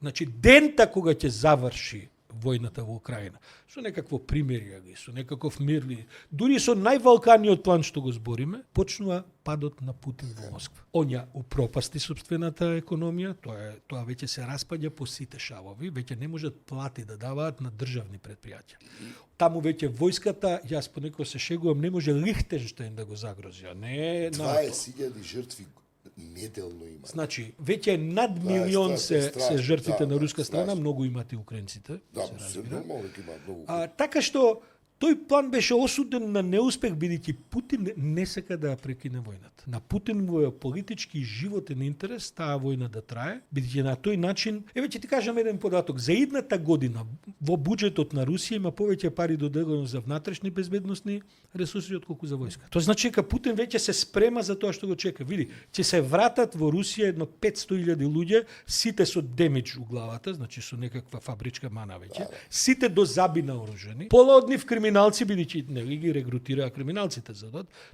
Значи, дента кога ќе заврши војната во Украина, со некакво примирие, со некаков мир, дури со највалканиот план што го збориме, почнува падот на Путин во Москва. Онја упропасти сопствената економија, тоа веќе се распаѓа по сите шавови, веќе не можат плати да даваат на државни предпријатија. Таму веќе војската, јас понекогаш се шегувам, не може Лихтенштейн да го загрози, а не 20.000 жртви неделно има. Значи, веќе над милион се жртвите на руска страна, многу имате украинците. Да, се нормално дека има многу. Така што тој план беше осуден на неуспех, бидејќи Путин не сака да прекине војната. На Путин му е политички и животен интерес таа војна да трае, бидејќи на тој начин, ќе ти кажам еден податок, за идната година во буџетот на Русија има повеќе пари доделено за внатрешни безбедносни ресурси отколку за војска. Тоа значи дека Путин веќе се спрема за тоа што го чека. Види, ќе се вратат во Русија едно 500.000 луѓе, сите со демидж у главата, значи со некаква фабричка мана веќе, сите до заби наоружени, пола од нив криминалци, бидејќи не ги регрутираа криминалците за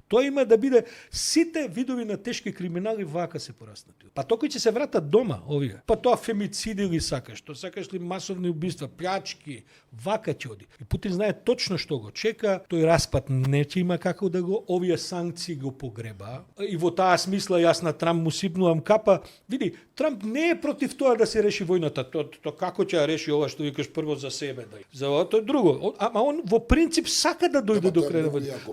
тоа има да биде сите видови на тешки криминали вака се пораснати. Па тој ќе се вратат дома овие. Па тоа фемициди ли сакаш, тоа сакаш ли масовни убиства, плячки, вака ќе оди. И Путин знае точно што го чека, тој распад не ќе има како да го, овие санкции го погреба. И во таа смисла јас на Трамп му сипнувам капа. Види, Трамп не е против тоа да се реши војната. Тоа како ќе ја реши ова што викаш прво за себе, за тоа тоа друго. Ама он во принцип сака да дојде до крај на војната.